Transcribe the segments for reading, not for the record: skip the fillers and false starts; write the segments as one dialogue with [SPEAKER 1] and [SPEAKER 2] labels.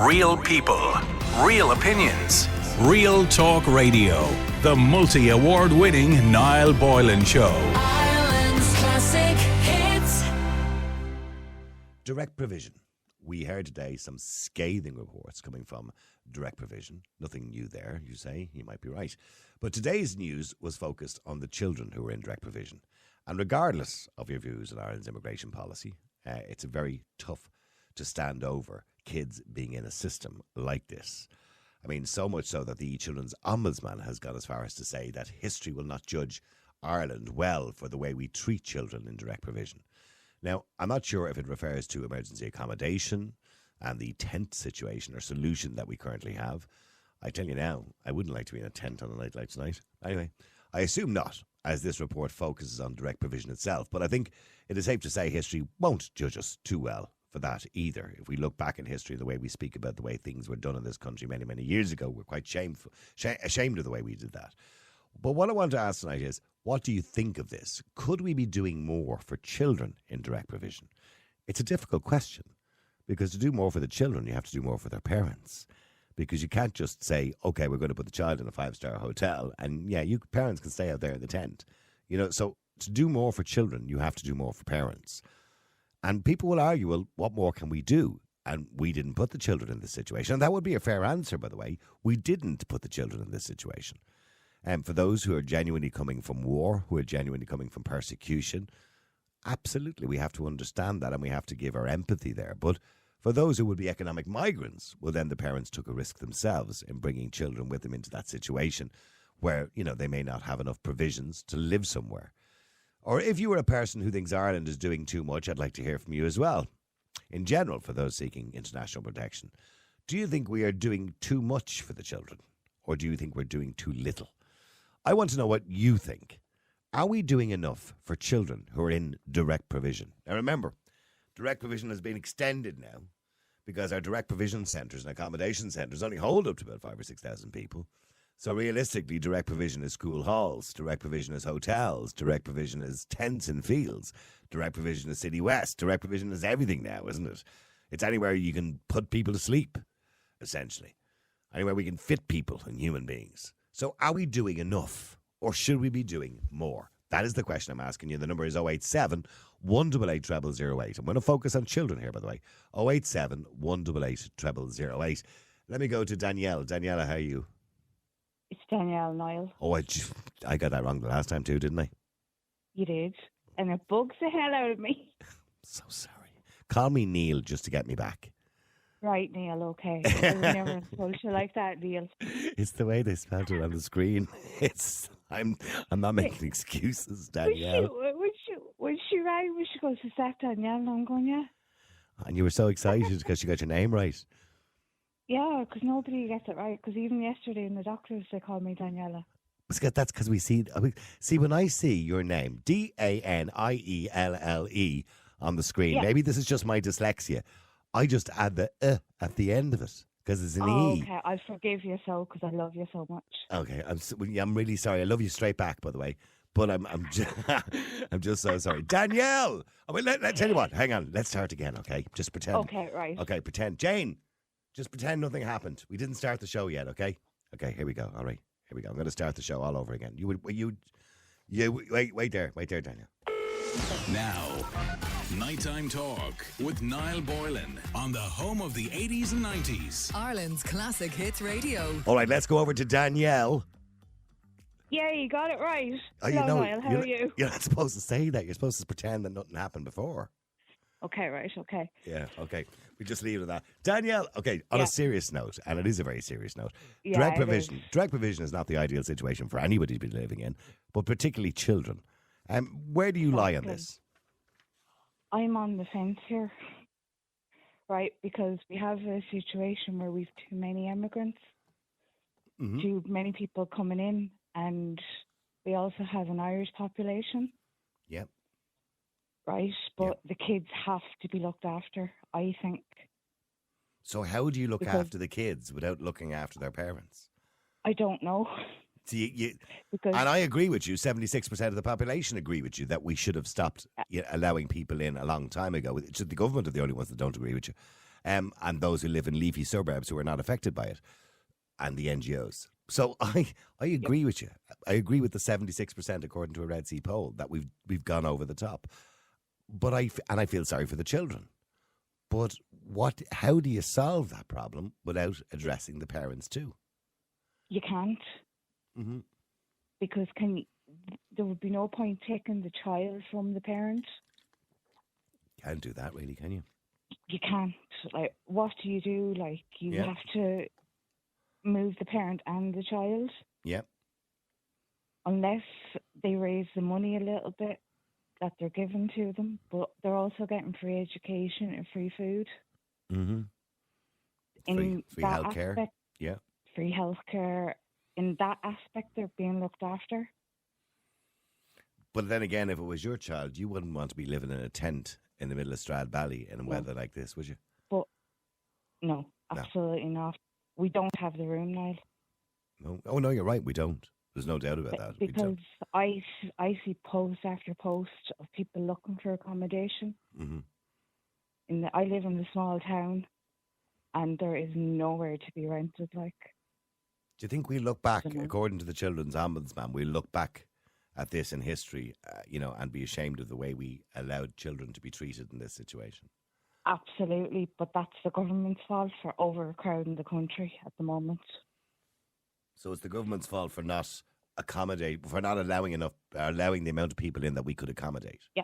[SPEAKER 1] Real people, real opinions.
[SPEAKER 2] Real Talk Radio. The multi-award winning Niall Boylan Show.
[SPEAKER 3] Ireland's classic hits.
[SPEAKER 4] Direct provision. We heard today some scathing reports coming from direct provision. Nothing new there, you say. You might be right. But today's news was focused on the children who are in direct provision. And regardless of your views on Ireland's immigration policy, it's very tough to stand over kids being in a system like this. I mean, so much so that the Children's Ombudsman has gone as far as to say that history will not judge Ireland well for the way we treat children in direct provision. Now, I'm not sure if it refers to emergency accommodation and the tent situation or solution that we currently have. I tell you now, I wouldn't like to be in a tent on a night like tonight. Anyway, I assume not, as this report focuses on direct provision itself. But I think it is safe to say history won't judge us too well for that either. If we look back in history, the way we speak about the way things were done in this country many, many years ago, we're quite ashamed of the way we did that. But what I want to ask tonight is, what do you think of this? Could we be doing more for children in direct provision? It's a difficult question, because to do more for the children, you have to do more for their parents. Because you can't just say, okay, we're going to put the child in a 5-star hotel, and yeah, you parents can stay out there in the tent. You know, so to do more for children, you have to do more for parents. And people will argue, well, what more can we do? And we didn't put the children in this situation. And that would be a fair answer, by the way. We didn't put the children in this situation. And for those who are genuinely coming from war, who are genuinely coming from persecution, absolutely, we have to understand that and we have to give our empathy there. But for those who would be economic migrants, well, then the parents took a risk themselves in bringing children with them into that situation where, you know, they may not have enough provisions to live somewhere. Or if you were a person who thinks Ireland is doing too much, I'd like to hear from you as well. In general, for those seeking international protection, do you think we are doing too much for the children? Or do you think we're doing too little? I want to know what you think. Are we doing enough for children who are in direct provision? Now remember, direct provision has been extended now because our direct provision centres and accommodation centres only hold up to about 5,000 or 6,000 people. So realistically, direct provision is school halls, direct provision is hotels, direct provision is tents in fields, direct provision is City West, direct provision is everything now, isn't it? It's anywhere you can put people to sleep, essentially. Anywhere we can fit people and human beings. So are we doing enough, or should we be doing more? That is the question I'm asking you. The number is 087 188 0008. I'm going to focus on children here, by the way. 087 188 0008. Let me go to Danielle. Daniela, how are you?
[SPEAKER 5] It's Danielle, Niall.
[SPEAKER 4] Oh, I got that wrong the last time too, didn't I?
[SPEAKER 5] You did. And it bugs the hell out of me.
[SPEAKER 4] So sorry. Call me Neil just to get me back.
[SPEAKER 5] Right, Neil, okay. I would never told you like that, Neil.
[SPEAKER 4] It's the way they spelled it on the screen. I'm not making excuses, Danielle.
[SPEAKER 5] When she rang, she goes, is that Danielle? And I'm going, yeah.
[SPEAKER 4] And you were so excited because you got your name right.
[SPEAKER 5] Yeah, because nobody gets it right. Because even yesterday in the doctors, they called me Daniela.
[SPEAKER 4] That's because we see, when I see your name, Danielle, on the screen,
[SPEAKER 5] Yeah.
[SPEAKER 4] Maybe this is just my dyslexia. I just add the at the end of it because it's an E.
[SPEAKER 5] Okay, I forgive you so because I love you so much.
[SPEAKER 4] Okay, I'm really sorry. I love you straight back, by the way. But I'm just so sorry, Danielle. I mean, let's tell you what. Hang on, let's start again. Okay, just pretend.
[SPEAKER 5] Okay, right.
[SPEAKER 4] Okay, pretend. Jane, just pretend nothing happened. We didn't start the show yet. Okay. Okay, here we go. All right, here we go. I'm going to start the show all over again. Wait there, Danielle.
[SPEAKER 2] Now, Nighttime Talk with Niall Boylan on the home of the 80s and 90s.
[SPEAKER 3] Ireland's classic hits radio.
[SPEAKER 4] All right, let's go over to Danielle.
[SPEAKER 5] Yeah, you got it right.
[SPEAKER 4] Oh,
[SPEAKER 5] Hello, Niall. How are you?
[SPEAKER 4] You're not supposed to say that. You're supposed to pretend that nothing happened before.
[SPEAKER 5] Okay, right, okay.
[SPEAKER 4] Yeah, okay. We just leave it at that. Danielle, okay, on a serious note, and it is a very serious note,
[SPEAKER 5] Yeah,
[SPEAKER 4] direct
[SPEAKER 5] it
[SPEAKER 4] provision.
[SPEAKER 5] is.
[SPEAKER 4] Direct provision is not the ideal situation for anybody to be living in, but particularly children. Where do you lie on this?
[SPEAKER 5] I'm on the fence here, right? Because we have a situation where we've too many immigrants, too many people coming in, and we also have an Irish population.
[SPEAKER 4] Yep.
[SPEAKER 5] Right, but the kids have to be looked after, I think.
[SPEAKER 4] So how do you look
[SPEAKER 5] Because-
[SPEAKER 4] after the kids without looking after their parents?
[SPEAKER 5] I don't know.
[SPEAKER 4] See,
[SPEAKER 5] Because
[SPEAKER 4] and I agree with you. 76% of the population agree with you that we should have stopped allowing people in a long time ago. The government are the only ones that don't agree with you. and those who live in leafy suburbs who are not affected by it, and the NGOs. So I agree with you. I agree with the 76% according to a Red C poll that we've gone over the top. But I feel sorry for the children. But how do you solve that problem without addressing the parents too?
[SPEAKER 5] You can't.
[SPEAKER 4] Mm-hmm.
[SPEAKER 5] Because there would be no point taking the child from the parent.
[SPEAKER 4] Can't do that, really, can you?
[SPEAKER 5] You can't. Like, what do you do? Like, you have to move the parent and the child.
[SPEAKER 4] Yeah.
[SPEAKER 5] Unless they raise the money a little bit that they're given to them, but they're also getting free education and free food.
[SPEAKER 4] Mm-hmm.
[SPEAKER 5] In
[SPEAKER 4] free
[SPEAKER 5] that
[SPEAKER 4] healthcare.
[SPEAKER 5] aspect,
[SPEAKER 4] Yeah.
[SPEAKER 5] free healthcare. In that aspect, they're being looked after.
[SPEAKER 4] But then again, if it was your child, you wouldn't want to be living in a tent in the middle of Stradbally in weather like this, would you?
[SPEAKER 5] But no, absolutely not. We don't have the room, Niall.
[SPEAKER 4] No. Oh, no, you're right. We don't. There's no doubt about that.
[SPEAKER 5] Because I see post after post of people looking for accommodation.
[SPEAKER 4] Mm-hmm.
[SPEAKER 5] I live in a small town, and there is nowhere to be rented. Like,
[SPEAKER 4] do you think we look back, according to the Children's Ombudsman, we look back at this in history, and be ashamed of the way we allowed children to be treated in this situation?
[SPEAKER 5] Absolutely, but that's the government's fault for overcrowding the country at the moment.
[SPEAKER 4] So it's the government's fault for not allowing the amount of people in that we could accommodate.
[SPEAKER 5] Yeah,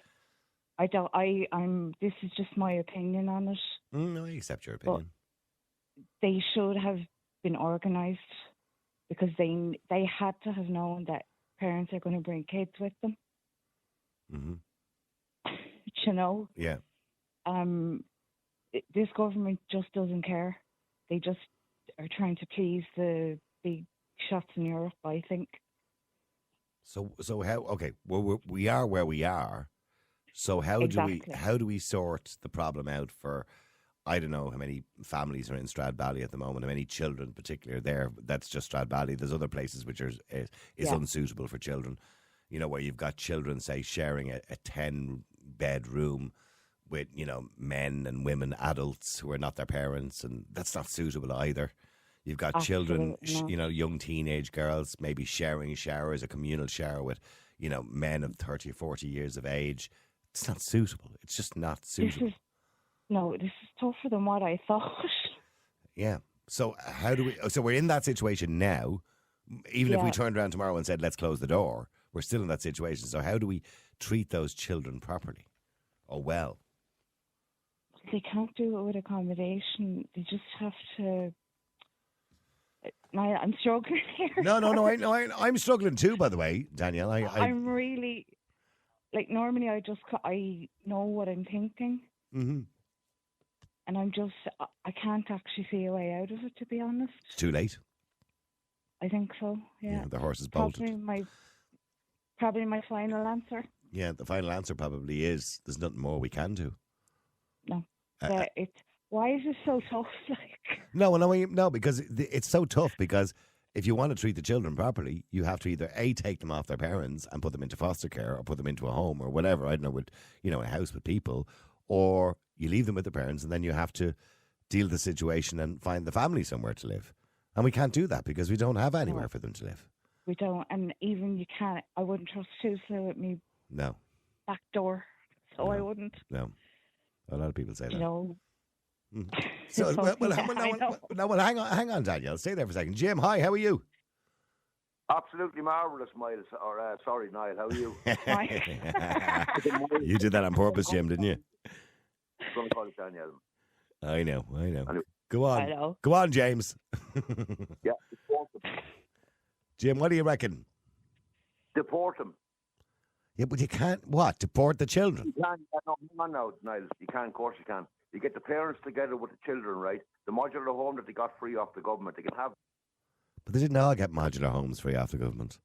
[SPEAKER 5] this is just my opinion on it.
[SPEAKER 4] No, I accept your opinion.
[SPEAKER 5] But they should have been organised, because they had to have known that parents are going to bring kids with them.
[SPEAKER 4] Mm-hmm.
[SPEAKER 5] Yeah. This government just doesn't care. They just are trying to please the big shots in Europe, I think. So
[SPEAKER 4] how? Okay, well, we are where we are. So how do we sort the problem out for? I don't know how many families are in Stradbally at the moment, how many children particularly are there. That's just Stradbally. There's other places which is unsuitable for children. Where you've got children, say, sharing a 10-bed room with, men and women, adults who are not their parents, and that's not suitable either. You've got children, young teenage girls, maybe sharing showers, a communal shower with, men of 30 or 40 years of age. It's not suitable. It's just not suitable.
[SPEAKER 5] This is tougher than what I thought.
[SPEAKER 4] Yeah. So so we're in that situation now. Even if we turned around tomorrow and said, let's close the door, we're still in that situation. So how do we treat those children properly or well?
[SPEAKER 5] They can't do it with accommodation. They just have to... I'm struggling here.
[SPEAKER 4] No. I'm struggling too, by the way, Danielle.
[SPEAKER 5] I'm really... normally I know what I'm thinking.
[SPEAKER 4] Mm-hmm.
[SPEAKER 5] And I can't actually see a way out of it, to be honest.
[SPEAKER 4] It's too late.
[SPEAKER 5] I think so, yeah.
[SPEAKER 4] The horse is bolted.
[SPEAKER 5] Probably my final answer.
[SPEAKER 4] Yeah, the final answer probably is there's nothing more we can do.
[SPEAKER 5] No. Why is it so tough?
[SPEAKER 4] No, because it's so tough because if you want to treat the children properly, you have to either take them off their parents and put them into foster care or put them into a home or whatever, I don't know, with, a house with people, or you leave them with the parents and then you have to deal with the situation and find the family somewhere to live. And we can't do that because we don't have anywhere for them to live.
[SPEAKER 5] We don't. And even you can't, I wouldn't trust Tuesday with me back door. So no. I wouldn't.
[SPEAKER 4] No. A lot of people say that.
[SPEAKER 5] So,
[SPEAKER 4] hang on, Danielle. Stay there for a second. Jim, hi, how are you?
[SPEAKER 6] Absolutely marvellous, Miles. Sorry, Niall, how are you?
[SPEAKER 4] You did that on purpose, Jim, didn't you?
[SPEAKER 6] I'm going to call it Danielle.
[SPEAKER 4] I know.
[SPEAKER 6] Anyway.
[SPEAKER 4] Go on.
[SPEAKER 5] I know.
[SPEAKER 4] Go on, James.
[SPEAKER 6] Yeah.
[SPEAKER 4] Jim, what do you reckon?
[SPEAKER 6] Deport them.
[SPEAKER 4] Yeah, but you can't, deport the children?
[SPEAKER 6] You can't, no, Niall. You can, of course you can. You get the parents together with the children, right? The modular home that they got free off the government, they can have.
[SPEAKER 4] But they didn't all get modular homes free off the government.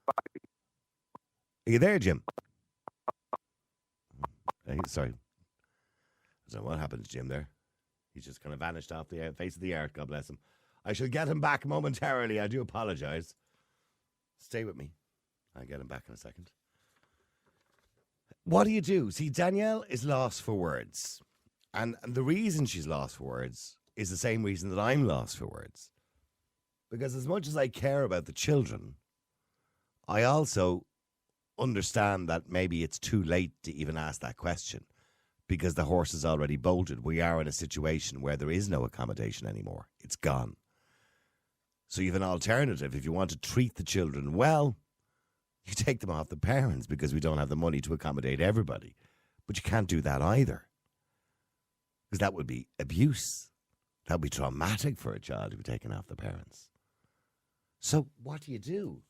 [SPEAKER 4] Are you there, Jim? Hey, sorry. I don't know what happened to Jim there. He's just kind of vanished off the face of the earth, God bless him. I shall get him back momentarily. I do apologise. Stay with me. I'll get him back in a second. What do you do? See, Danielle is lost for words. And the reason she's lost for words is the same reason that I'm lost for words. Because as much as I care about the children, I also understand that maybe it's too late to even ask that question because the horse is already bolted. We are in a situation where there is no accommodation anymore. It's gone. So you have an alternative. If you want to treat the children well, you take them off the parents because we don't have the money to accommodate everybody. But you can't do that either. Because that would be abuse. That would be traumatic for a child to be taken off the parents. So what do you do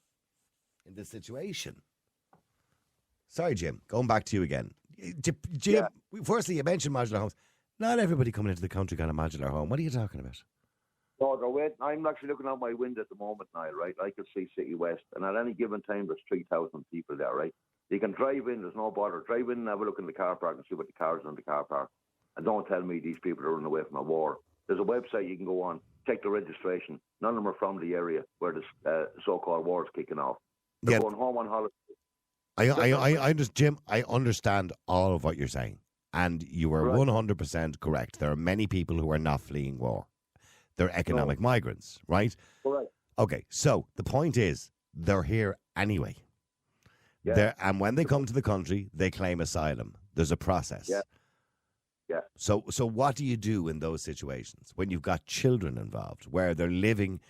[SPEAKER 4] in this situation? Sorry, Jim. Going back to you again. Jim, firstly, you mentioned modular homes. Not everybody coming into the country got a modular home. What are you talking about?
[SPEAKER 6] No, they're waiting. I'm actually looking out my window at the moment, Niall, right? I can see City West, and at any given time, there's 3,000 people there, right? You can drive in, there's no bother. Drive in and have a look in the car park and see what the cars are in the car park. And don't tell me these people are running away from a war. There's a website you can go on, check the registration. None of them are from the area where this so-called war is kicking off. They're going home on holiday.
[SPEAKER 4] Jim, I understand all of what you're saying. And you are 100% correct. There are many people who are not fleeing war. They're economic migrants, right?
[SPEAKER 6] Correct.
[SPEAKER 4] Okay, so the point is, they're here anyway.
[SPEAKER 6] Yeah.
[SPEAKER 4] And when they come to the country, they claim asylum. There's a process.
[SPEAKER 6] Yeah. Yeah.
[SPEAKER 4] So what do you do in those situations when you've got children involved, where they're living,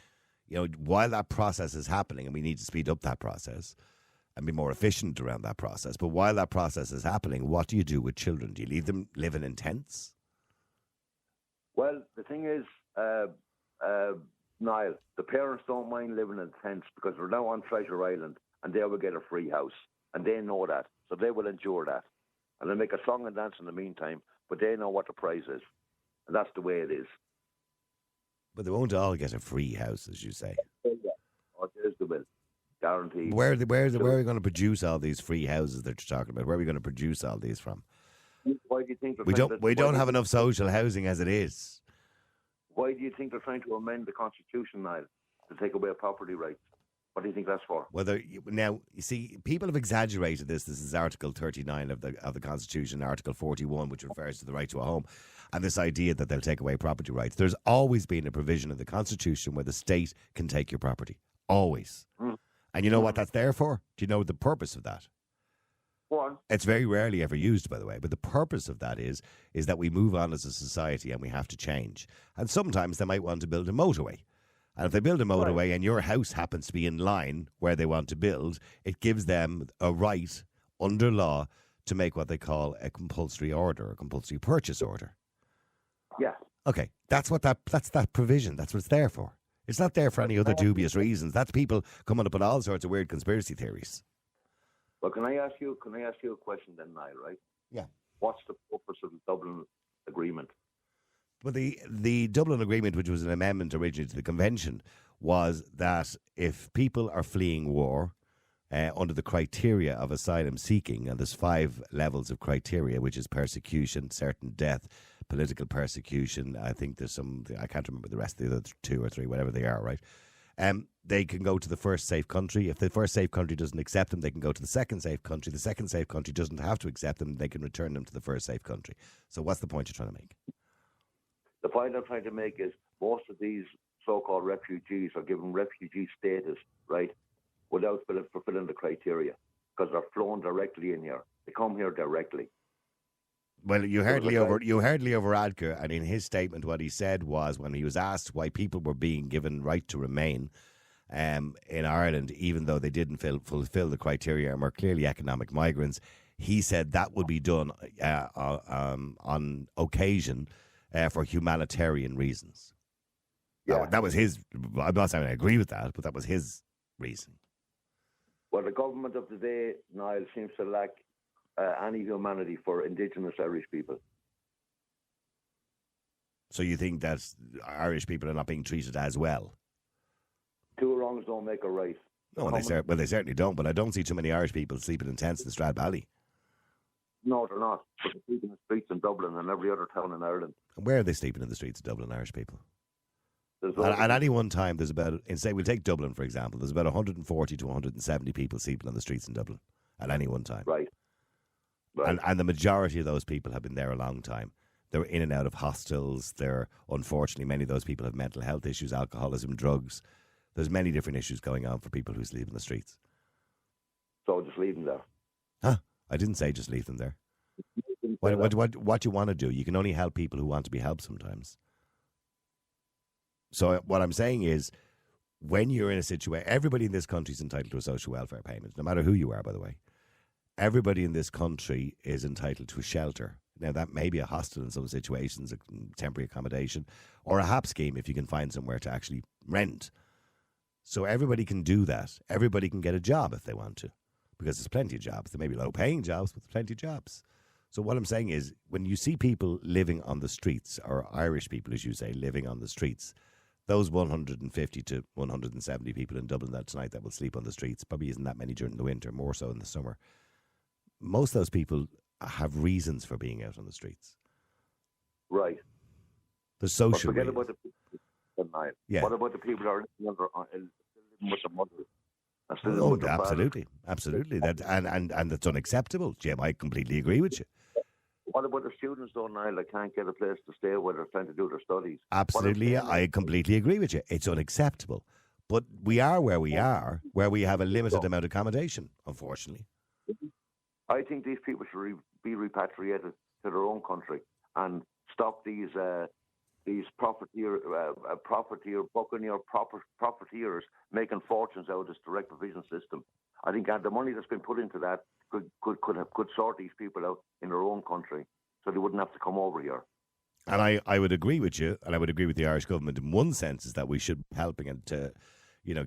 [SPEAKER 4] while that process is happening, and we need to speed up that process and be more efficient around that process. But while that process is happening, what do you do with children? Do you leave them living in tents?
[SPEAKER 6] Well, the thing is, Niall, the parents don't mind living in tents because they're now on Treasure Island and they will get a free house. And they know that. So they will endure that. And they'll make a song and dance in the meantime, but they know what the price is. And that's the way it is.
[SPEAKER 4] But they won't all get a free house, as you say.
[SPEAKER 6] Yeah. Oh, there's the will. Guaranteed.
[SPEAKER 4] Where are we going to produce all these free houses that you're talking about? Where are we going to produce all these from?
[SPEAKER 6] Why do you think
[SPEAKER 4] we don't have enough social housing as it is?
[SPEAKER 6] Why do you think they're trying to amend the Constitution, Niall, to take away property rights? What do you think that's for?
[SPEAKER 4] Now, you see, people have exaggerated this. This is Article 39 of the Constitution, Article 41, which refers to the right to a home, and this idea that they'll take away property rights. There's always been a provision in the Constitution where the state can take your property. Always. Mm. And you know what that's there for? Do you know the purpose of that?
[SPEAKER 6] Go on.
[SPEAKER 4] It's very rarely ever used, by the way, but the purpose of that is that we move on as a society and we have to change. And sometimes they might want to build a motorway. And if they build a motorway and your house happens to be in line where they want to build, it gives them a right under law to make what they call a compulsory order, a compulsory purchase order.
[SPEAKER 6] Yeah.
[SPEAKER 4] Okay, that's that provision. That's what it's there for. It's not there for any other dubious reasons. That's people coming up with all sorts of weird conspiracy theories.
[SPEAKER 6] Well, can I ask you a question then, Niall, right?
[SPEAKER 4] Yeah.
[SPEAKER 6] What's the purpose of the Dublin Agreement?
[SPEAKER 4] Well, the Dublin Agreement, which was an amendment originally to the Convention, was that if people are fleeing war under the criteria of asylum seeking, and there's 5 levels of criteria, which is persecution, certain death, political persecution, I think there's some, I can't remember the rest of the other 2 or 3, whatever they are, right? They can go to the first safe country. If the first safe country doesn't accept them, they can go to the second safe country. The second safe country doesn't have to accept them. They can return them to the first safe country. So what's the point you're trying to make?
[SPEAKER 6] The point I'm trying to make is most of these so-called refugees are given refugee status, right, without fulfilling the criteria because they're flown directly in here. They come here directly.
[SPEAKER 4] Well, you heard Leo Varadkar, and in his statement what he said was, when he was asked why people were being given right to remain in Ireland, even though they didn't fulfill the criteria and were clearly economic migrants, he said that would be done on occasion for humanitarian reasons.
[SPEAKER 6] Yeah.
[SPEAKER 4] That was his, I'm not saying I agree with that, but that was his reason.
[SPEAKER 6] Well, the government of today, Niall, seems to lack any humanity for Indigenous Irish people.
[SPEAKER 4] So you think that Irish people are not being treated as well?
[SPEAKER 6] 2 wrongs don't make a right.
[SPEAKER 4] No, they certainly don't, but I don't see too many Irish people sleeping in tents in Stradbally.
[SPEAKER 6] No, they're not. But they're sleeping in the streets in Dublin and every other town in Ireland.
[SPEAKER 4] And where are they sleeping in the streets of Dublin, Irish people?
[SPEAKER 6] At
[SPEAKER 4] any one time, there's about, we'll take Dublin, for example, there's about 140 to 170 people sleeping on the streets in Dublin at any one time.
[SPEAKER 6] Right.
[SPEAKER 4] And the majority of those people have been there a long time. They're in and out of hostels. Unfortunately, many of those people have mental health issues, alcoholism, drugs. There's many different issues going on for people who sleep in the streets.
[SPEAKER 6] So just leave them there.
[SPEAKER 4] Huh? I didn't say just leave them there. What do you want to do? You can only help people who want to be helped sometimes. So what I'm saying is, when you're in a situation, everybody in this country is entitled to a social welfare payment, no matter who you are, by the way. Everybody in this country is entitled to a shelter. Now, that may be a hostel in some situations, a temporary accommodation, or a HAP scheme if you can find somewhere to actually rent. So everybody can do that. Everybody can get a job if they want to, because there's plenty of jobs. There may be low-paying jobs, but there's plenty of jobs. So what I'm saying is, when you see people living on the streets, or Irish people, as you say, living on the streets, those 150 to 170 people in Dublin tonight that will sleep on the streets, probably isn't that many during the winter, more so in the summer. Most of those people have reasons for being out on the streets.
[SPEAKER 6] Right.
[SPEAKER 4] The social
[SPEAKER 6] But forget
[SPEAKER 4] reasons.
[SPEAKER 6] about the people tonight.
[SPEAKER 4] Yeah.
[SPEAKER 6] What about the people that are living with the mothers? and still
[SPEAKER 4] Oh,
[SPEAKER 6] with the fathers?
[SPEAKER 4] absolutely. That and that's unacceptable, Jim. I completely agree with you.
[SPEAKER 6] What about the students, though, Niall, that can't get a place to stay where they're trying to do their studies?
[SPEAKER 4] Absolutely,
[SPEAKER 6] What I'm saying
[SPEAKER 4] I completely agree with you. It's unacceptable. But we are where we are, where we have a limited amount of accommodation, unfortunately.
[SPEAKER 6] I think these people should be repatriated to their own country and stop these profiteers making fortunes out of this direct provision system. I think the money that's been put into that could sort these people out in their own country, so they wouldn't have to come over here.
[SPEAKER 4] And I would agree with you, and I would agree with the Irish government in one sense, is that we should be helping and to,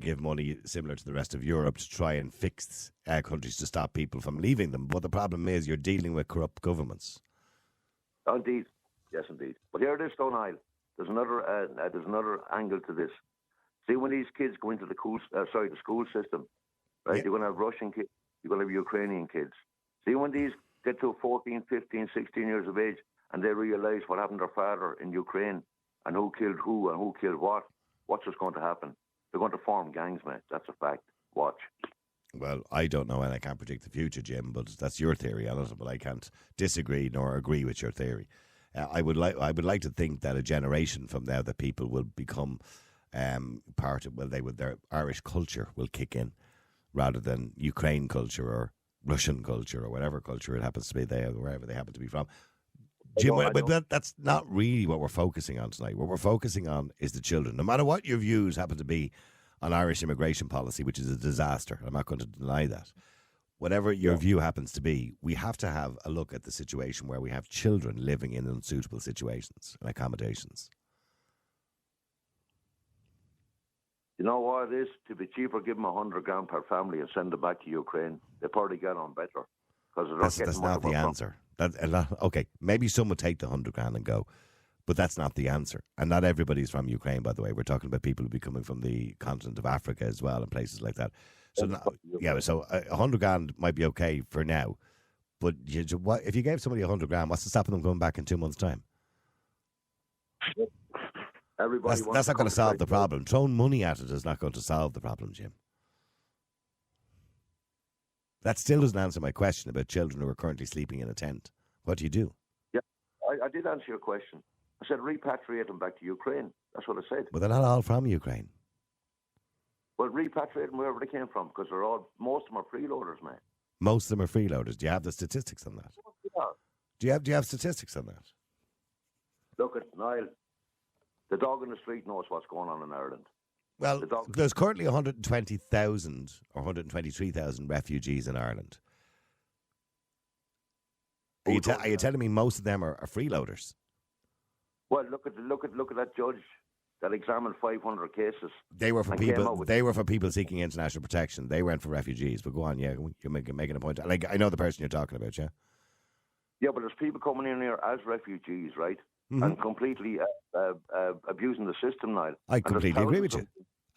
[SPEAKER 4] give money similar to the rest of Europe to try and fix countries to stop people from leaving them. But the problem is you're dealing with corrupt governments.
[SPEAKER 6] Indeed, yes, indeed. But here it is, Stone Isle. There's another angle to this. See, when these kids go into the school system, right?
[SPEAKER 4] Yeah.
[SPEAKER 6] You're going to have Russian kids, you're going to have Ukrainian kids. See, when these get to 14, 15, 16 years of age, and they realise what happened to their father in Ukraine and who killed who and who killed what, what's just going to happen? They're going to form gangs, mate. That's a fact. Watch.
[SPEAKER 4] Well, I don't know, and I can't predict the future, Jim, but that's your theory on it. But I can't disagree nor agree with your theory. I would like to think that a generation from now that people will become part of, their Irish culture will kick in rather than Ukraine culture or Russian culture or whatever culture it happens to be there, wherever they happen to be from. Jim, but that's not really what we're focusing on tonight. What we're focusing on is the children. No matter what your views happen to be on Irish immigration policy, which is a disaster, I'm not going to deny that. Whatever your view happens to be, we have to have a look at the situation where we have children living in unsuitable situations and accommodations.
[SPEAKER 6] You know what it is? To be cheaper, give them $100,000 per family and send them back to Ukraine. They probably get on better.
[SPEAKER 4] That's not the answer. Okay, maybe some would take the $100,000 and go, but that's not the answer. And not everybody's from Ukraine, by the way. We're talking about people who be coming from the continent of Africa as well and places like that. So so $100,000 might be okay for now, but if you gave somebody $100,000, what's to stop them going back in 2 months' time? That's not going to solve the problem. Throwing money at it is not going to solve the problem, Jim. That still doesn't answer my question about children who are currently sleeping in a tent. What do you do?
[SPEAKER 6] Yeah, I did answer your question. I said repatriate them back to Ukraine. That's what I said.
[SPEAKER 4] But they're not all from Ukraine.
[SPEAKER 6] Well, repatriate them wherever they came from, because most of them are freeloaders, man.
[SPEAKER 4] Most of them are freeloaders. Do you have the statistics on that?
[SPEAKER 6] Yeah.
[SPEAKER 4] Do you have statistics on that?
[SPEAKER 6] Look at Niall. The dog in the street knows what's going on in Ireland.
[SPEAKER 4] Well, there's currently 120,000 or 123,000 refugees in Ireland. Are you telling me most of them are freeloaders?
[SPEAKER 6] Well, look at that judge that examined 500 cases.
[SPEAKER 4] They were for people. They were for people seeking international protection. They weren't for refugees. But go on, yeah, you're making a point. Like, I know the person you're talking about, yeah. Yeah,
[SPEAKER 6] but there's people coming in here as refugees, right?
[SPEAKER 4] Mm-hmm.
[SPEAKER 6] And completely abusing the system now.
[SPEAKER 4] I completely agree with you,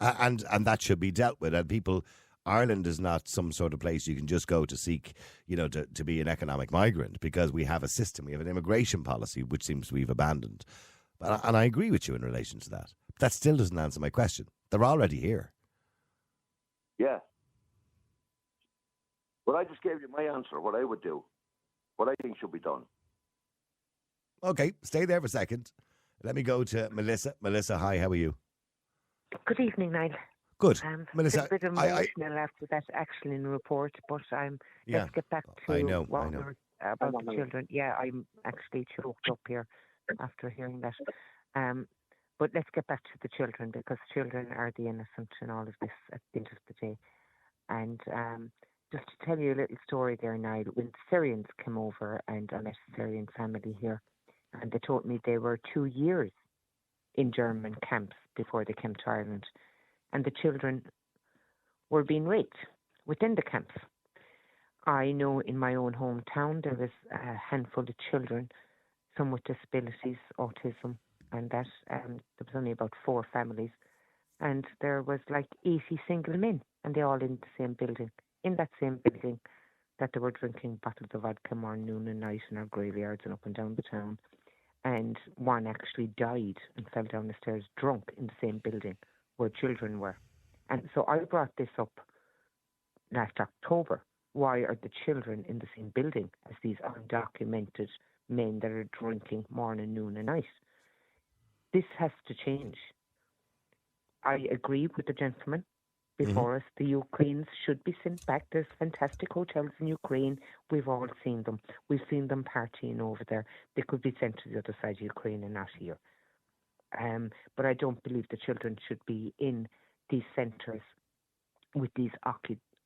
[SPEAKER 4] and that should be dealt with. And people, Ireland is not some sort of place you can just go to seek, to be an economic migrant, because we have a system, we have an immigration policy which seems we've abandoned. And I agree with you in relation to that. That still doesn't answer my question. They're already here.
[SPEAKER 6] Yeah. But I just gave you my answer, what I would do, what I think should be done.
[SPEAKER 4] Okay, stay there for a second. Let me go to Melissa. Melissa, hi, how are you?
[SPEAKER 7] Good evening, Niall.
[SPEAKER 4] Good.
[SPEAKER 7] Melissa,
[SPEAKER 4] Melissa,
[SPEAKER 7] a bit emotional after that Ashling report, but
[SPEAKER 4] yeah,
[SPEAKER 7] let's get back to
[SPEAKER 4] I know.
[SPEAKER 7] about the children. Yeah, I'm actually choked up here after hearing that. But let's get back to the children, because children are the innocent in all of this at the end of the day. And just to tell you a little story there, Niall, when the Syrians came over, and I met a Syrian family here, and they told me they were 2 years in German camps before they came to Ireland. And the children were being raped within the camps. I know in my own hometown there was a handful of children, some with disabilities, autism, and that. There was only about 4 families. And there was like 80 single men, and they all in the same building. In that same building that they were drinking bottles of vodka morning, noon and night in our graveyards and up and down the town. And one actually died and fell down the stairs drunk in the same building where children were. And so I brought this up last October. Why are the children in the same building as these undocumented men that are drinking morning, noon and night? This has to change. I agree with the gentleman before us. The Ukrainians should be sent back. There's fantastic hotels in Ukraine. We've all seen them. We've seen them partying over there. They could be sent to the other side of Ukraine and not here. But I don't believe the children should be in these centres with these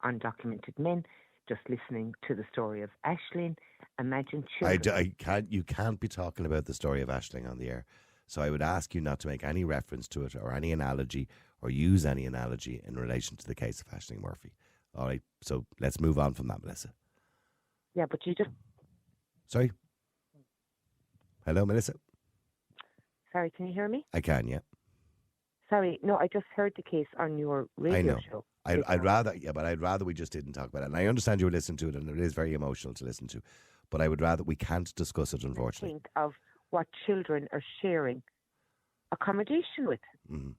[SPEAKER 7] undocumented men. Just listening to the story of Aisling, imagine children.
[SPEAKER 4] You can't be talking about the story of Aisling on the air. So I would ask you not to make any reference to it or any analogy or use any analogy in relation to the case of Aisling Murphy. All right, so let's move on from that, Melissa.
[SPEAKER 7] Yeah, but you just...
[SPEAKER 4] Sorry? Hello, Melissa?
[SPEAKER 7] Sorry, can you hear me?
[SPEAKER 4] I can, yeah.
[SPEAKER 7] Sorry, no, I just heard the case on your radio show.
[SPEAKER 4] I'd rather we just didn't talk about it. And I understand you were listening to it, and it is very emotional to listen to. But I would rather we can't discuss it, unfortunately.
[SPEAKER 7] Think of what children are sharing accommodation with.
[SPEAKER 4] Mm-hmm.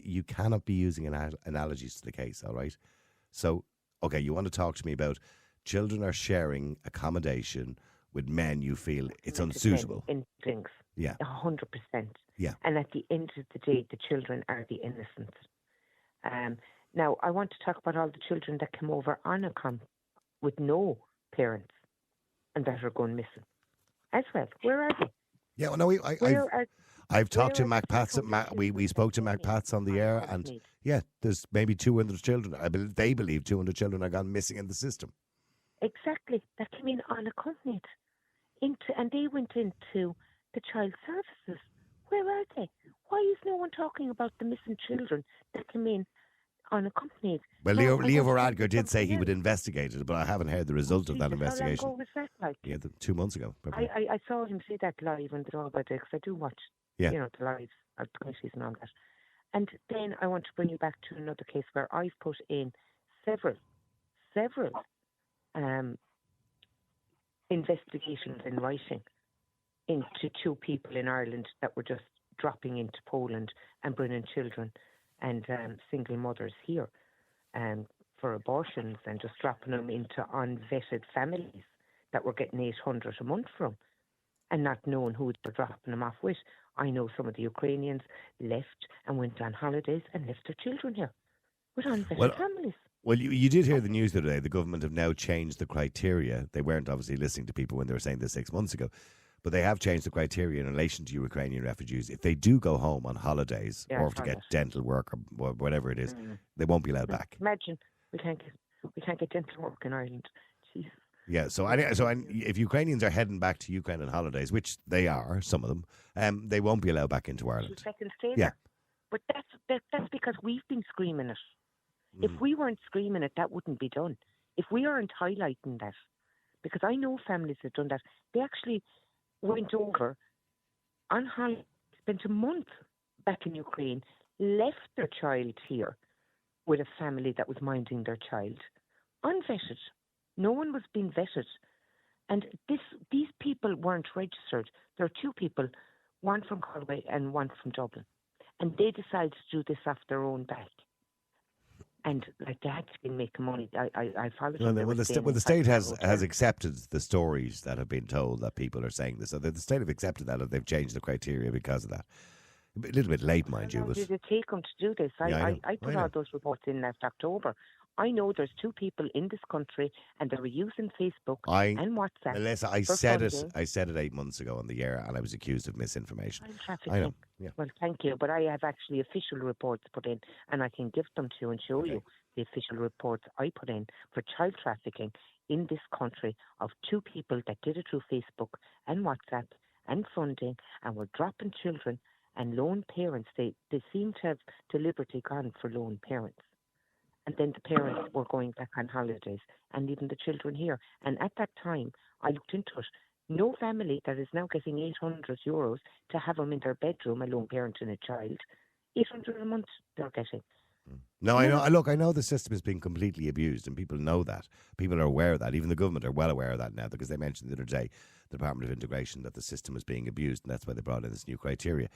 [SPEAKER 4] You cannot be using analogies to the case, all right? So, okay, you want to talk to me about children are sharing accommodation with men you feel it's unsuitable.
[SPEAKER 7] In things.
[SPEAKER 4] Yeah.
[SPEAKER 7] 100%.
[SPEAKER 4] Yeah.
[SPEAKER 7] And at the end of the day, the children are the innocent. Now, I want to talk about all the children that came over on a camp with no parents and that are going missing as well. Where are they?
[SPEAKER 4] Yeah, well, no, I've talked to Mac Pats. We spoke to Mac Pats on the air, and yeah, there's maybe 200 children. They believe 200 children are gone missing in the system.
[SPEAKER 7] Exactly, that came in unaccompanied, and they went into the child services. Where are they? Why is no one talking about the missing children that came in unaccompanied?
[SPEAKER 4] Well, Leo Varadkar did say he would investigate it, but I haven't heard the result of that investigation.
[SPEAKER 7] How long ago was that, like?
[SPEAKER 4] Yeah, 2 months ago.
[SPEAKER 7] I saw him say that live on the Dog by Day, because I do watch, the lives of the committees and all that. And then I want to bring you back to another case where I've put in several investigations in writing into 2 people in Ireland that were just dropping into Poland and bringing children and single mothers here for abortions, and just dropping them into unvetted families that were getting 800 a month from and not knowing who they're dropping them off with. I know some of the Ukrainians left and went on holidays and left their children here with unvetted families.
[SPEAKER 4] Well, you did hear the news the other day. The government have now changed the criteria. They weren't obviously listening to people when they were saying this 6 months ago. But they have changed the criteria in relation to Ukrainian refugees. If they do go home on holidays or to get dental work or whatever it is, they won't be allowed back.
[SPEAKER 7] Imagine we can't get dental work in Ireland. Jeez.
[SPEAKER 4] Yeah, so if Ukrainians are heading back to Ukraine on holidays, which they are, some of them, they won't be allowed back into Ireland.
[SPEAKER 7] They can stay there. But that's because we've been screaming it. If we weren't screaming it, that wouldn't be done. If we aren't highlighting that, because I know families that have done that, they actually went over on holiday, spent a month back in Ukraine, left their child here with a family that was minding their child, unvetted. No one was being vetted. And these people weren't registered. There are 2 people, one from Galway and one from Dublin. And they decided to do this off their own back. And like Dad's been making money. I followed
[SPEAKER 4] Well,
[SPEAKER 7] him. They were staying in
[SPEAKER 4] the state has
[SPEAKER 7] five-star
[SPEAKER 4] accepted the stories that have been told that people are saying this. So the state have accepted that, and they've changed the criteria because of that. A little bit late, mind you.
[SPEAKER 7] How
[SPEAKER 4] But
[SPEAKER 7] did it take them to do this?
[SPEAKER 4] Yeah, I know.
[SPEAKER 7] I put
[SPEAKER 4] I know.
[SPEAKER 7] all those reports in last October. I know there's 2 people in this country and they were using Facebook and WhatsApp.
[SPEAKER 4] Melissa, I
[SPEAKER 7] for
[SPEAKER 4] said it.
[SPEAKER 7] funding
[SPEAKER 4] I said it 8 months ago on the air, and I was accused of misinformation.
[SPEAKER 7] child trafficking.
[SPEAKER 4] I know. Yeah.
[SPEAKER 7] Well, thank you. But I have actually official reports put in, and I can give them to you and show you the official reports I put in for child trafficking in this country of 2 people that did it through Facebook and WhatsApp and funding and were dropping children and lone parents. They seem to have deliberately gone for lone parents. And then the parents were going back on holidays and leaving the children here. And at that time, I looked into it. No family that is now getting €800 to have them in their bedroom, a lone parent and a child, 800 a month they're getting.
[SPEAKER 4] No, I know. Look, I know the system is being completely abused, and people know that. People are aware of that. Even the government are well aware of that now, because they mentioned the other day, the Department of Integration, that the system is being abused, and that's why they brought in this new criteria.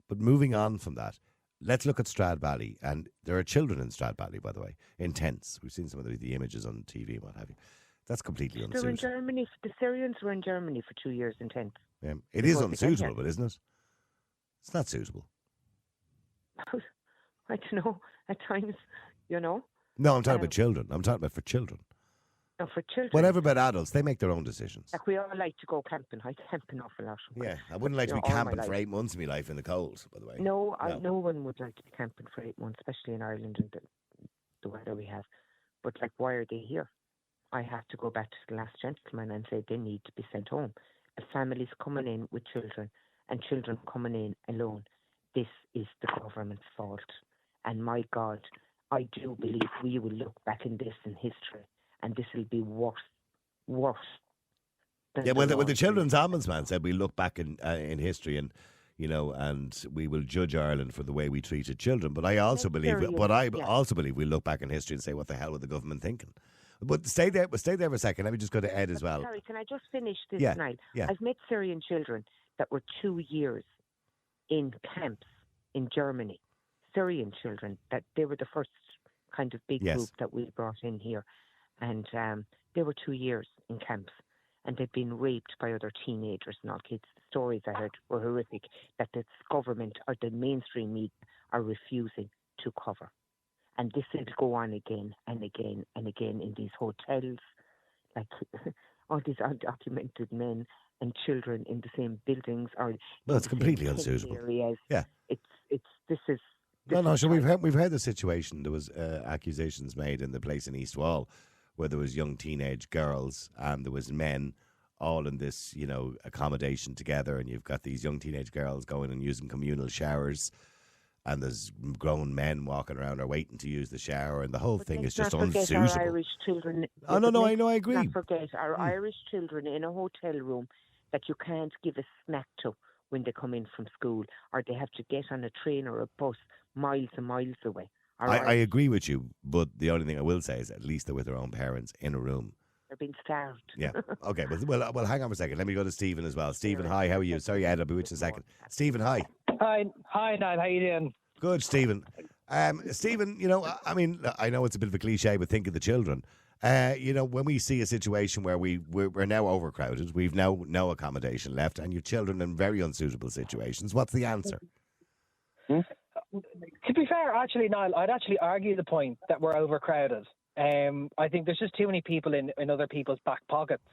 [SPEAKER 4] But moving on from that, let's look at Stradbally. And there are children in Stradbally, by the way, in tents. We've seen some of the images on TV and what have you. That's completely
[SPEAKER 7] They're in
[SPEAKER 4] unsuitable.
[SPEAKER 7] Germany. The Syrians were in Germany for 2 years in tents.
[SPEAKER 4] Yeah. It is
[SPEAKER 7] Before they get
[SPEAKER 4] unsuitable,
[SPEAKER 7] here.
[SPEAKER 4] but isn't it? It's not suitable.
[SPEAKER 7] I don't know, at times,
[SPEAKER 4] No, I'm talking
[SPEAKER 7] Um,
[SPEAKER 4] about children. I'm talking about for children.
[SPEAKER 7] No, for children.
[SPEAKER 4] Whatever about adults, they make their own decisions.
[SPEAKER 7] Like we all like to go camping. I camp an awful lot.
[SPEAKER 4] Yeah, I wouldn't like to be
[SPEAKER 7] all my
[SPEAKER 4] camping for
[SPEAKER 7] life.
[SPEAKER 4] 8 months of my life in the cold, by the way.
[SPEAKER 7] No, no one would like to be camping for 8 months, especially in Ireland and the weather we have. But like, why are they here? I have to go back to the last gentleman and say they need to be sent home. If families coming in with children and children coming in alone, this is the government's fault. And my God, I do believe we will look back in this in history, and this will be worse. Than
[SPEAKER 4] Yeah, well, the
[SPEAKER 7] laws
[SPEAKER 4] children's ombudsman said we look back in history and and we will judge Ireland for the way we treated children. But I also believe, also believe we look back in history and say, what the hell were the government thinking? But stay there for a second. Let me just go to Ed as well.
[SPEAKER 7] Sorry, can I just finish this,
[SPEAKER 4] Yeah,
[SPEAKER 7] Niall?
[SPEAKER 4] yeah.
[SPEAKER 7] I've met Syrian children that were 2 years in camps in Germany. Syrian children, that they were the first kind of big
[SPEAKER 4] Yes.
[SPEAKER 7] group that we brought in here. And they were 2 years in camps. And they'd been raped by other teenagers and all kids. The stories I heard were horrific, that the government or the mainstream media are refusing to cover. And this will go on again and again and again in these hotels, like all these undocumented men and children in the same buildings or
[SPEAKER 4] Well, it's
[SPEAKER 7] in the same
[SPEAKER 4] completely
[SPEAKER 7] tent
[SPEAKER 4] unsuitable.
[SPEAKER 7] areas.
[SPEAKER 4] Yeah.
[SPEAKER 7] This is
[SPEAKER 4] No. So we've heard the situation. There was accusations made in the place in East Wall, where there was young teenage girls and there was men all in this, accommodation together, and you've got these young teenage girls going and using communal showers, and there's grown men walking around or waiting to use the shower, and the whole thing is just
[SPEAKER 7] Let's not forget
[SPEAKER 4] unsuitable.
[SPEAKER 7] our Irish children.
[SPEAKER 4] Oh, no, I know, I
[SPEAKER 7] Let's
[SPEAKER 4] agree.
[SPEAKER 7] Not forget our Irish children in a hotel room that you can't give a snack to when they come in from school, or they have to get on a train or a bus miles and miles away.
[SPEAKER 4] I agree with you, but the only thing I will say is at least they're with their own parents in a room.
[SPEAKER 7] They're being starved.
[SPEAKER 4] Yeah. Okay. Well, hang on for a second. Let me go to Stephen as well. Stephen, hi. How are you? Sorry, Ed, I'll be with you in a second. Stephen, hi.
[SPEAKER 8] Hi, Niall. How you doing?
[SPEAKER 4] Good, Stephen. Stephen, I mean, I know it's a bit of a cliche, but think of the children. When we see a situation where we're now overcrowded, we've now no accommodation left, and your children in very unsuitable situations, what's the answer?
[SPEAKER 8] To be fair, actually, Niall, I'd actually argue the point that we're overcrowded. I think there's just too many people in other people's back pockets.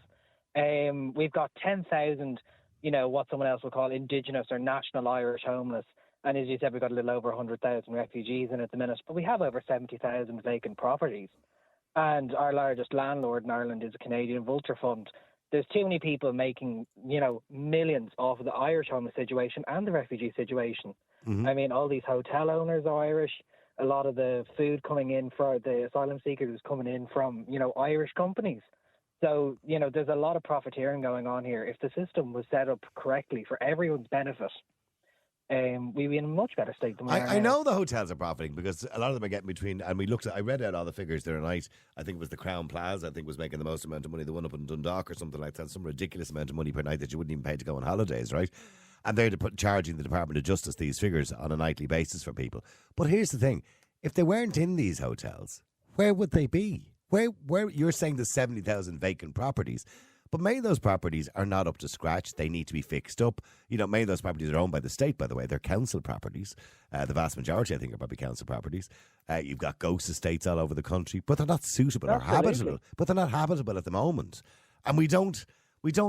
[SPEAKER 8] We've got 10,000, what someone else would call Indigenous or national Irish homeless. And as you said, we've got a little over 100,000 refugees in at the minute. But we have over 70,000 vacant properties. And our largest landlord in Ireland is a Canadian Vulture Fund. There's too many people making, millions off of the Irish homeless situation and the refugee situation.
[SPEAKER 4] Mm-hmm.
[SPEAKER 8] I mean, all these hotel owners are Irish. A lot of the food coming in for the asylum seekers is coming in from, Irish companies. So, there's a lot of profiteering going on here. If the system was set up correctly for everyone's benefit, we'd be in a much better state than we are
[SPEAKER 4] I
[SPEAKER 8] now.
[SPEAKER 4] know the hotels are profiting because a lot of them are getting between, and I read out all the figures the other night. I think it was the Crown Plaza, I think was making the most amount of money, the one up in Dundalk or something like that, some ridiculous amount of money per night that you wouldn't even pay to go on holidays, right? And they're charging the Department of Justice these figures on a nightly basis for people. But here's the thing, if they weren't in these hotels, where would they be? Where you're saying there's 70,000 vacant properties, but many of those properties are not up to scratch. They need to be fixed up. You know, many of those properties are owned by the state, by the way. They're council properties. The vast majority, I think, are probably council properties. You've got ghost estates all over the country, but they're not suitable or habitable. But they're not habitable at the moment. And we don't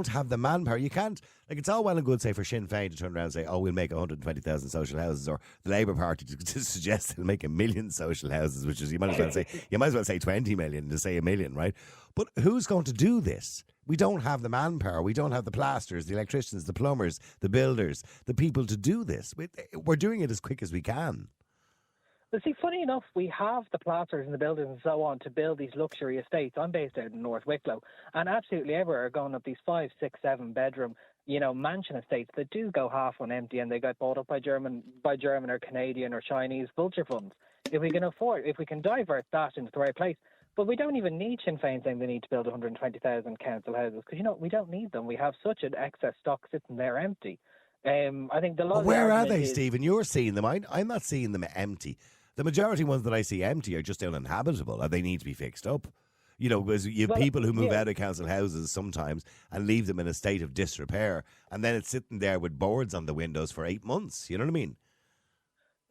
[SPEAKER 4] have the manpower. You can't, like, it's all well and good, say, for Sinn Féin to turn around and say, oh, we'll make 120,000 social houses, or the Labour Party to suggest they'll make 1 million social houses, which is, you might as well say 20 million to say 1 million, right? But who's going to do this? We don't have the manpower. We don't have the plasters, the electricians, the plumbers, the builders, the people to do this. We're doing it as quick as we can.
[SPEAKER 8] But see, funny enough, we have the plasters and the builders and so on to build these luxury estates. I'm based out in North Wicklow, and absolutely everywhere are going up these 5, 6, 7 bedroom, mansion estates that do go half on empty, and they got bought up by German or Canadian or Chinese vulture funds. If we can divert that into the right place. But we don't even need Sinn Féin saying they need to build 120,000 council houses, because we don't need them. We have such an excess stock sitting there empty. I think
[SPEAKER 4] where are they, Stephen? You're seeing them. I'm not seeing them empty. The majority ones that I see empty are just uninhabitable, and they need to be fixed up. Because you have people who move out of council houses sometimes and leave them in a state of disrepair, and then it's sitting there with boards on the windows for 8 months. You know what I mean?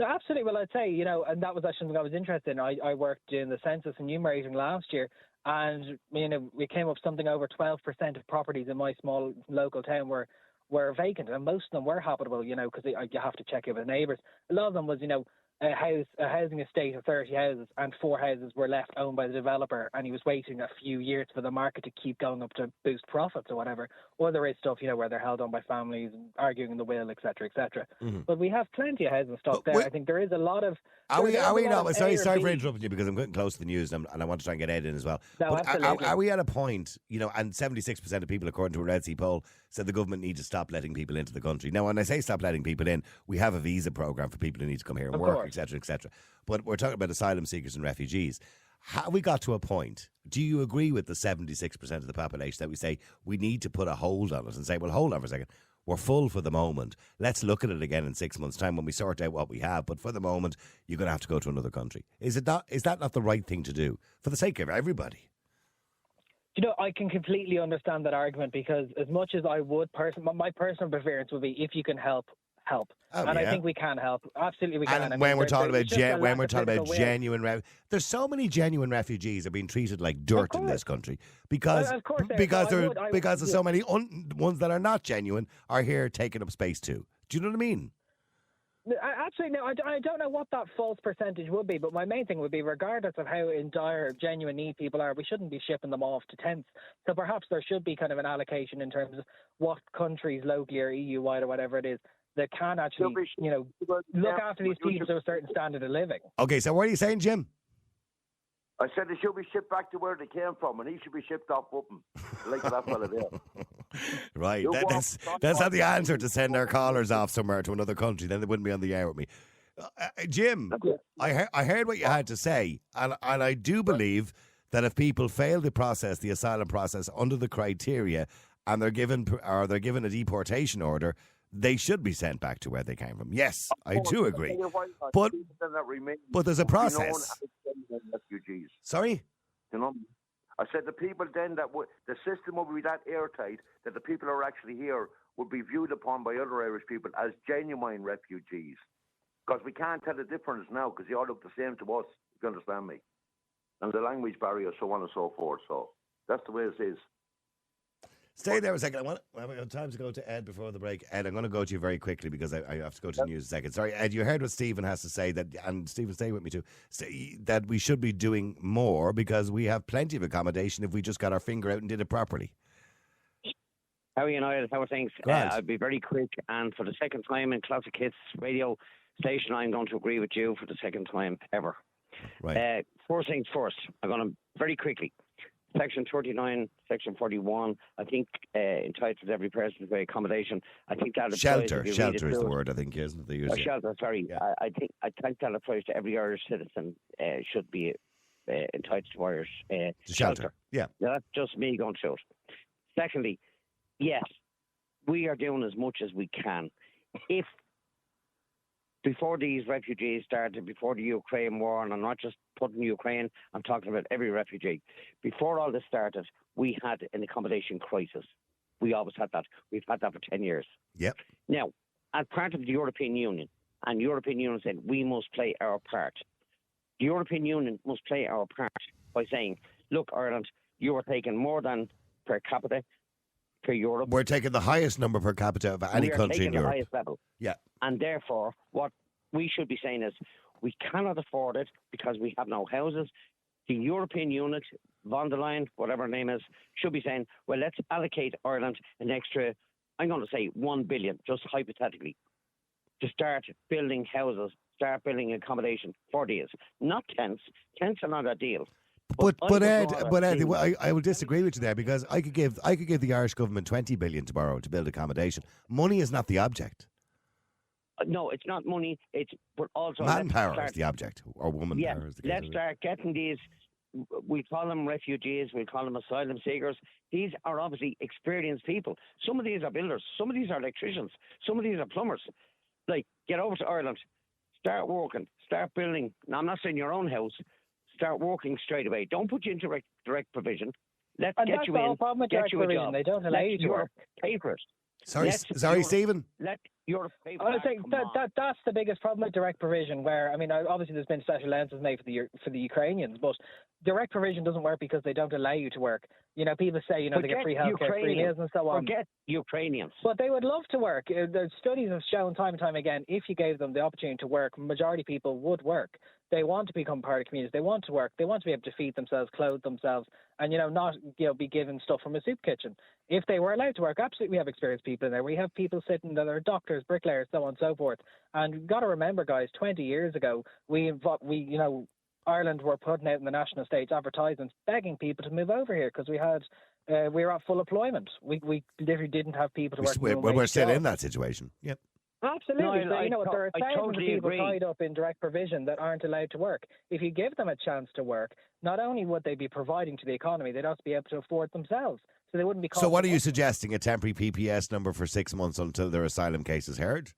[SPEAKER 8] No, absolutely. Well, I'd say, and that was actually something I was interested in. I worked in the census enumerating last year, and, we came up something over 12% of properties in my small local town were vacant, and most of them were habitable, because you have to check in with neighbours. A lot of them was, a housing estate of 30 houses, and 4 houses were left owned by the developer, and he was waiting a few years for the market to keep going up to boost profits or whatever. Or there is stuff, where they're held on by families and arguing the will, etc., etc. Mm-hmm. But we have plenty of housing stock there. I think there is a lot of.
[SPEAKER 4] Are we not? Sorry for interrupting you, because I'm getting close to the news and I want to try and get Ed in as well.
[SPEAKER 8] No, absolutely.
[SPEAKER 4] Are we at a point, and 76% of people, according to a Red C poll, said the government needs to stop letting people into the country. Now, when I say stop letting people in, we have a visa program for people who need to come here and work, etc., etc. But we're talking about asylum seekers and refugees. Have we got to a point? Do you agree with the 76% of the population that we say we need to put a hold on it and say, well, hold on for a second. We're full for the moment. Let's look at it again in 6 months' time when we sort out what we have. But for the moment, you're going to have to go to another country. Is that not the right thing to do for the sake of everybody?
[SPEAKER 8] I can completely understand that argument, because as much as I would, my personal preference would be, if you can help. Oh, and I think we can help. Absolutely, we can.
[SPEAKER 4] And when we're talking about genuine, there's so many genuine refugees are being treated like dirt in this country because there's so many ones that are not genuine are here taking up space too. Do you know what I mean?
[SPEAKER 8] Absolutely. No, I don't know what that false percentage would be, but my main thing would be, regardless of how in dire, genuine need people are, we shouldn't be shipping them off to tents. So perhaps there should be kind of an allocation in terms of what countries locally or EU-wide or whatever it is that can actually, look after these people to a certain standard of living.
[SPEAKER 4] Okay, so what are you saying, Jim?
[SPEAKER 6] I said they should be shipped back to where they came from, and he should be shipped off with them, like that fella there.
[SPEAKER 4] Right, that's not the answer, to send our callers off somewhere to another country. Then they wouldn't be on the air with me. Jim, I heard what you had to say, and I do believe that if people fail to process the asylum process under the criteria, and they're given a deportation order, they should be sent back to where they came from. Yes, I do agree. But there's a process.
[SPEAKER 6] Refugees.
[SPEAKER 4] Sorry?
[SPEAKER 6] I said the people then the system will be that airtight that the people who are actually here would be viewed upon by other Irish people as genuine refugees. Because we can't tell the difference now, because they all look the same to us, if you understand me. And the language barrier, so on and so forth. So that's the way it is.
[SPEAKER 4] Stay there a second. I have time to go to Ed before the break. Ed, I'm going to go to you very quickly because I have to go to the news in a second. Sorry, Ed, you heard what Stephen has to say, and Stephen, stay with me too, that we should be doing more because we have plenty of accommodation if we just got our finger out and did it properly.
[SPEAKER 9] How are you, Niall? How are things? I'll be very quick, and for the second time in Classic Hits radio station, I'm going to agree with you for the second time ever.
[SPEAKER 4] Right.
[SPEAKER 9] First things first, I'm going to very quickly. Section 39, Section 41, I think entitles every person to accommodation. I think that
[SPEAKER 4] shelter is the word, I think, isn't it? They use
[SPEAKER 9] shelter, sorry. Yeah. I think that applies to every Irish citizen. Should be entitled to Irish
[SPEAKER 4] shelter. Yeah.
[SPEAKER 9] Now, that's just me going through it. Secondly, yes, we are doing as much as we can. If before these refugees started, before the Ukraine war, and I'm not just putting Ukraine, I'm talking about every refugee. Before all this started, we had an accommodation crisis. We always had that. We've had that for 10 years.
[SPEAKER 4] Yep.
[SPEAKER 9] Now, as part of the European Union, and the European Union said we must play our part. The European Union must play our part by saying, look, Ireland, you are taking more than per capita per Europe.
[SPEAKER 4] We're taking the highest number per capita of any country in
[SPEAKER 9] the
[SPEAKER 4] Europe.
[SPEAKER 9] Highest level.
[SPEAKER 4] Yeah.
[SPEAKER 9] And therefore, what we should be saying is we cannot afford it because we have no houses. The European unit, von der Leyen, whatever her name is, should be saying, well, let's allocate Ireland an extra, I'm going to say 1 billion, just hypothetically, to start building houses, start building accommodation for these. Not tents. Tents are not a deal.
[SPEAKER 4] But Ed, I will disagree with you there, because I could give the Irish government 20 billion tomorrow to build accommodation. Money is not the object.
[SPEAKER 9] No, it's not money. It's but also
[SPEAKER 4] manpower is the object, or woman power is the case.
[SPEAKER 9] Let's start getting these. We call them refugees. We call them asylum seekers. These are obviously experienced people. Some of these are builders. Some of these are electricians. Some of these are plumbers. Like, get over to Ireland, start working, start building. Now, I'm not saying your own house. Start working straight away. Don't put you into direct provision. Let's get you in.
[SPEAKER 8] That's the problem with direct provision. They don't allow you to work.
[SPEAKER 9] Pay for it.
[SPEAKER 4] Sorry, Stephen.
[SPEAKER 9] Let Europe pay for
[SPEAKER 8] I was saying that's the biggest problem with direct provision. Where, I mean, obviously there's been special allowances made for the Ukrainians, but direct provision doesn't work because they don't allow you to work. You know, people say, you know, they get free healthcare, free meals and so on.
[SPEAKER 9] Forget Ukrainians.
[SPEAKER 8] But they would love to work. The studies have shown time and time again, if you gave them the opportunity to work, majority of people would work. They want to become part of communities. They want to work. They want to be able to feed themselves, clothe themselves, and, you know, not, you know, be given stuff from a soup kitchen. If they were allowed to work, absolutely, we have experienced people in there. We have people sitting that are doctors, bricklayers, so on and so forth. And you've got to remember, guys, 20 years ago, Ireland were putting out in the national stage advertisements begging people to move over here because we were at full employment. We literally didn't have people to work.
[SPEAKER 4] We're still in that situation. Yep.
[SPEAKER 8] Absolutely.
[SPEAKER 9] No,
[SPEAKER 8] so, you know, there are thousands
[SPEAKER 9] totally
[SPEAKER 8] of people
[SPEAKER 9] agree.
[SPEAKER 8] tied up in direct provision that aren't allowed to work. If you give them a chance to work, not only would they be providing to the economy, they'd also be able to afford themselves. So they wouldn't be.
[SPEAKER 4] So what are you suggesting? A temporary PPS number for 6 months until their asylum case is heard?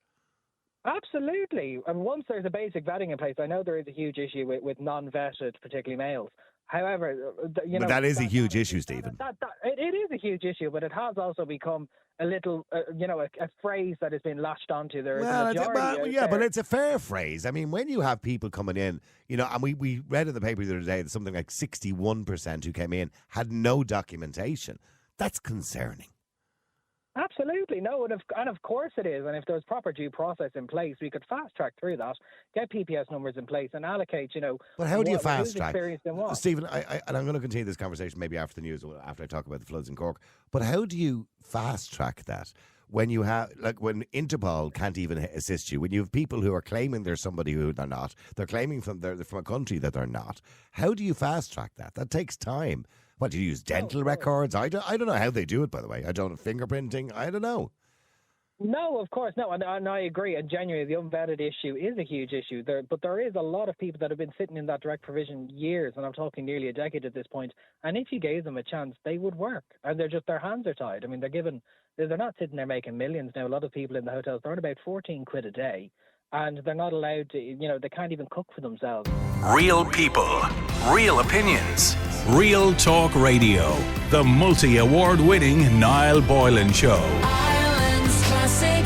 [SPEAKER 8] Absolutely. And once there's a basic vetting in place, I know there is a huge issue with non-vetted, particularly males. However,
[SPEAKER 4] but that is a huge issue, Stephen.
[SPEAKER 8] It is a huge issue, but it has also become a little, a phrase that has been latched onto. There is a majority
[SPEAKER 4] but it's a fair phrase. I mean, when you have people coming in, you know, and we read in the paper the other day that something like 61% who came in had no documentation. That's concerning.
[SPEAKER 8] Absolutely. No, and of course it is. And if there was proper due process in place, we could fast track through that, get PPS numbers in place and allocate, you know.
[SPEAKER 4] But how do you fast track?
[SPEAKER 8] Stephen,
[SPEAKER 4] and I'm going to continue this conversation maybe after the news, or after I talk about the floods in Cork, but how do you fast track that when you have, like, when Interpol can't even assist you, when you have people who are claiming they're somebody who they're not, they're claiming they're from a country that they're not. How do you fast track that? That takes time. What, do you use dental records? I don't know how they do it, by the way. I don't fingerprinting. I don't know.
[SPEAKER 8] No, of course, no, and I agree. And genuinely, the unvetted issue is a huge issue. But there is a lot of people that have been sitting in that direct provision years, and I'm talking nearly a decade at this point. And if you gave them a chance, they would work. And their hands are tied. I mean, they're not sitting there making millions now. A lot of people in the hotels, they're on about 14 quid a day. And they're not allowed to, you know, they can't even cook for themselves.
[SPEAKER 1] Real people, real opinions.
[SPEAKER 2] Real Talk Radio. The multi-award winning Niall Boylan Show.
[SPEAKER 3] Ireland's classic